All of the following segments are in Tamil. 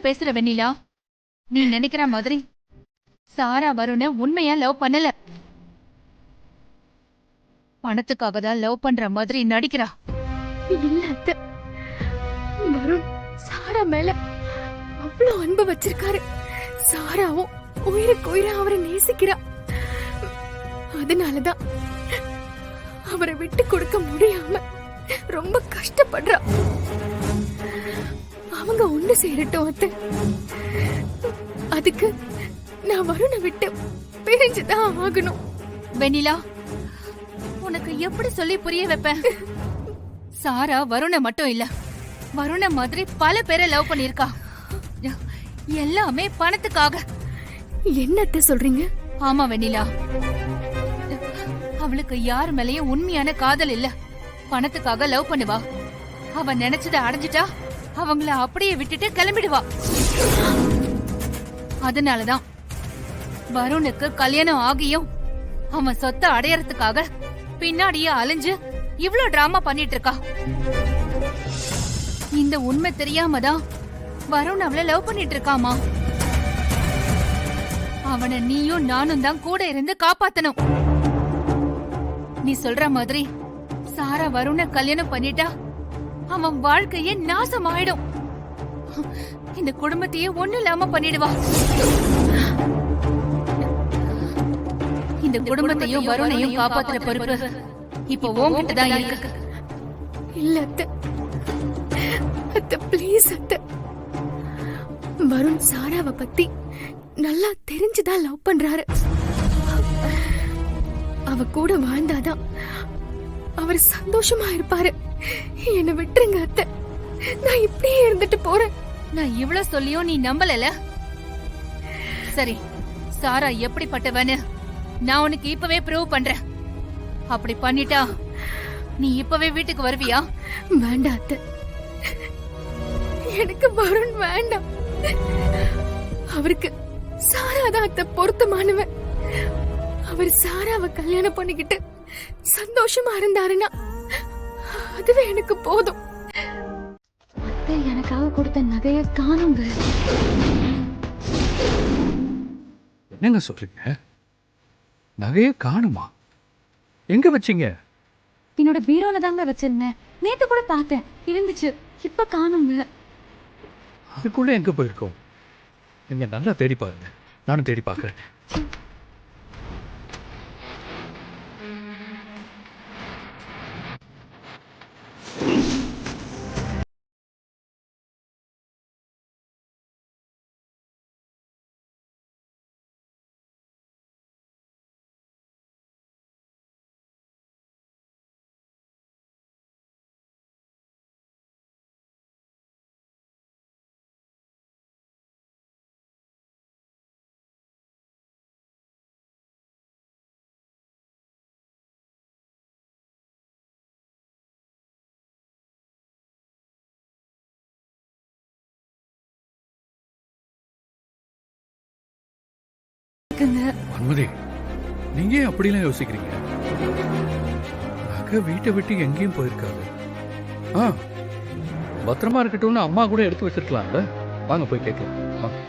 பேசுற வெண்ணிலா. நீ நினைக்கிற மாதிரி சாரா வருண உண்மையா லவ் பண்ணல. பணத்துக்காக தான் லவ் பண்ற மாதிரி நடிக்கிறா. இல்ல அத்தை, வருண் சாரா மேல அவ்வளவு அன்பு வச்சிருக்காரு. சாராவும் உயிருக்கு உயிரா அவரை நேசிக்கிறா. அதனாலதான் அவரை விட்டு கொடுக்க முடியாம ரொம்ப கஷ்டப்படுறா. அவங்க ஒண்ணு சேரட்டும் அத்தை. அதுக்கு நான் வருணை விட்டு பிரிஞ்சுதான் ஆகணும். வெண்ணிலா, உனக்கு எப்படி சொல்லி புரிய வைப்பேன்? சாரா வருண மட்டும் இல்ல, வருண மாதிரி பல பேரை லவ் பண்ணிருக்கா. எல்லாமே பணத்துக்காக. என்னத்த சொல்றீங்க? ஆமா வெண்ணிலா, அவளுக்கு யார் மேலயும் உண்மையான காதல் இல்ல. பணத்துக்காக லவ் பண்ணுவா. அவ நினைச்சத அடைஞ்சிட்டா அவங்கள அப்படியே விட்டுட்டு கிளம்பிடுவா. அதனாலதான் வருணுக்கு கல்யாணம் ஆகியும் அவன் சொத்தை அடையறதுக்காக பின்னாடியே அலைஞ்சு இவ்ளோ டிராமா பண்ணிட்டு இருக்கா. இந்த உண்மை தெரியாமதான் வருண் அவளை லவ் பண்ணிட்டு இருக்காமா. அவனை நீயும் நானும் தான் கூட இருந்து காப்பாத்தணும். நீ சொல்ற மாதிரி சாரா வருண கல்யாணம் பண்ணிட்டா அவன் வாழ்க்கையே நாசமாயிடும். இந்த குடும்பத்தையே ஒண்ணு இல்லாம பண்ணிடுவா. இந்த குடும்பத்தையும் வருணையும் காப்பாத்துற பொறுப்பு இப்ப உன்கிட்ட தான் இருக்கு. இல்ல அத்தை, அத்தை ப்ளீஸ் அத்தை. வருண் சாராவை பத்தி நல்லா தெரிஞ்சுதான் லவ் பண்றாரு. அவ கூட வாழ்ந்தாதான் அவர் சந்தோஷமா இருப்பாரு. என்ன விட்டுருங்க அத்தை, நான் இப்படியே இருந்துட்டு போறேன். நான் இவ்வளவு சொல்லியும் நீ நம்பல. சரி, சாரா எப்படிப்பட்டவன்னு நான் உனக்கு இப்பவே ப்ரூவ் பண்றேன். அப்படி பண்ணிட்டா நீ இப்பவே வீட்டுக்கு வருவியா? வேண்டாம் அத்தை, எனக்கு வருண் வேண்டாம். அவருக்கு சாராதான் அத்தை பொருத்தமானவன். அவர் சாராவை கல்யாணம் பண்ணிக்கிட்டு சந்தோஷமா இருந்தாருன்னா அதுவே எனக்கு போதும். அத்தை எனக்காக கொடுத்த நகைய காணுங்க. என்னங்க சொல்றீங்க? நகைய காணுமா? எங்க வச்சீங்க? என்னோட பீரோல தாங்க வச்சிருந்தேன். நேத்து கூட பார்த்தேன், இருந்துச்சு. இப்ப காணுங்க. அதுக்குள்ள எங்க போயிருக்கோம்? நீங்க நல்லா தேடி பாருங்க, நானும் தேடி பார்க்கறேன். வன்மதி, நீங்க ஏன் அப்படிலாம் யோசிக்கிறீங்க? நகை வீட்டை விட்டு எங்கேயும் போயிருக்காது. பத்திரமா இருக்கட்டும்னு அம்மா கூட எடுத்து வச்சிருக்கலாம்ல. வாங்க போய் கேட்கலாம். வாங்க.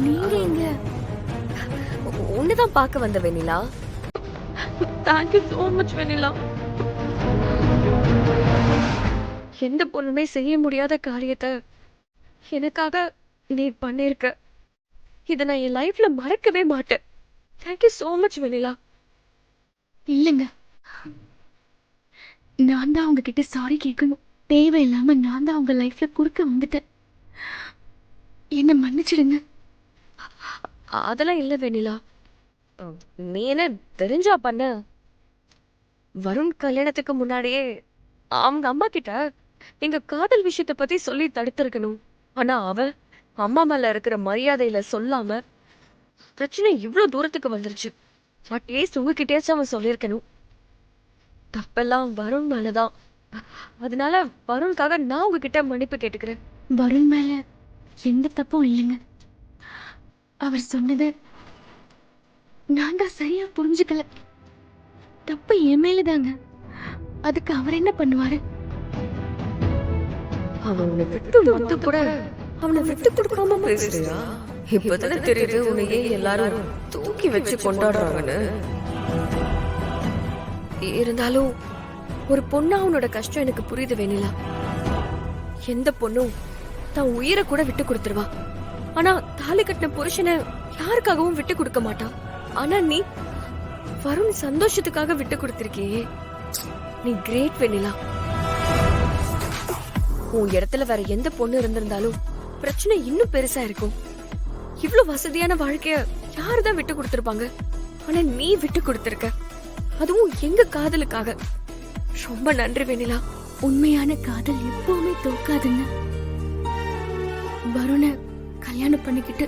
நீங்க இங்க உன்னைதான் பார்க்க வந்த வெண்ணிலா. தேங்க் யூ so much வெண்ணிலா. எந்த பொண்ணுமே செய்ய முடியாத காரியத்தை எனக்காக நீ பண்ணிருக்க. இதை நான் என் லைஃப்ல மறக்கவே மாட்டேன். தேங்க் யூ so much வெண்ணிலா. இல்லைங்க, நான் தான் உங்ககிட்ட சாரி கேட்கணும். தேவையில்லாம நான் தான் உங்க லைஃப்ல குறுக்க வந்துட்டேன். என்ன மன்னிச்சிடுங்க. அதெல்லாம் இல்ல வெண்ணிலா. நீ என்ன தெரிஞ்சா பண்ண? வருண் கல்யாணத்துக்கு முன்னாடியே அவங்க அம்மா கிட்ட எங்க காதல் விஷயத்தை பத்தி சொல்லி தடுத்திருக்கணும். ஆனா அவ அம்மா மேல இருக்கிற மரியாதையில சொல்லாம பிரச்சனை இவ்ளோ தூரத்துக்கு வந்துருச்சு. அட்லீஸ்ட் உங்ககிட்டயாச்சும் அவன் சொல்லியிருக்கணும். தப்பெல்லாம் வருண் மேலதான். அதனால வருணுக்காக நான் உங்ககிட்ட மன்னிப்பு கேட்டுக்கிறேன். வருண் மேல எந்த தப்பும் இல்லைங்க. அவர் சொன்னது நான் தான் சரியா புரிஞ்சுக்கல. தப்பு என் மேலதாங்க. அதுக்கு அவர் என்ன பண்ணுவாரு? அவனை விட்டு வந்து கூட அவனை விட்டு கொடுக்காம பேசுறியா? இப்பதானே தெரியுது உன்னையே எல்லாரும் தூக்கி வச்சு கொண்டாடுறாங்கன்னு. இருந்தாலும் ஒரு பொண்ணா அவனோட கஷ்டம் எனக்கு புரியுது வெண்ணிலா. எந்த பொண்ணும் தன் உயிரை கூட விட்டு கொடுத்துருவா. ஆனா தாலி கட்டின புருஷனை யாருக்காகவும் விட்டு கொடுக்க மாட்டா. ஆனா நீ வருண் சந்தோஷத்துக்காக விட்டு கொடுத்திருக்கியே. நீ கிரேட் வெண்ணிலா. உன் இடத்துல வேற எந்த பொண்ணு இருந்திருந்தாலும் பிரச்சனை இன்னும் பெருசா இருக்கும். இவ்ளோ வசதியான வாழ்க்கைய யாருதான் விட்டு கொடுத்திருப்பாங்க? ஆனா நீ விட்டு கொடுத்திருக்க, அதுவும் எங்க காதலுக்காக. ரொம்ப நன்றி வெண்ணிலா. உண்மையான காதல் எப்பவுமே தோக்காதுங்க. வருண கல்யாணம் பண்ணிக்கிட்டு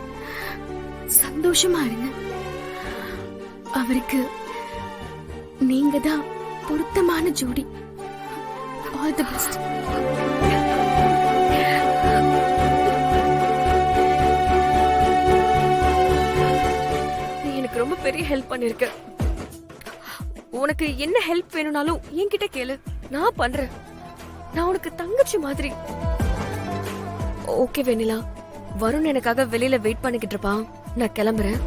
சந்தோஷமா இருங்க. அவருக்கு நீங்க தான் பொருத்தமான ஜோடி. All the best. நீ எனக்கு ரொம்ப பெரிய ஹெல்ப் பண்ணிருக்க. உனக்கு என்ன ஹெல்ப் வேணும்னாலும் என்கிட்ட கேளு, நான் பண்றேன். நான் உனக்கு தங்கச்சி மாதிரி. ஓகே வெண்ணிலா, வருண் எனக்காக வெளியில வெயிட் பண்ணிக்கிட்டு இருப்பான். நான் கிளம்புறேன்.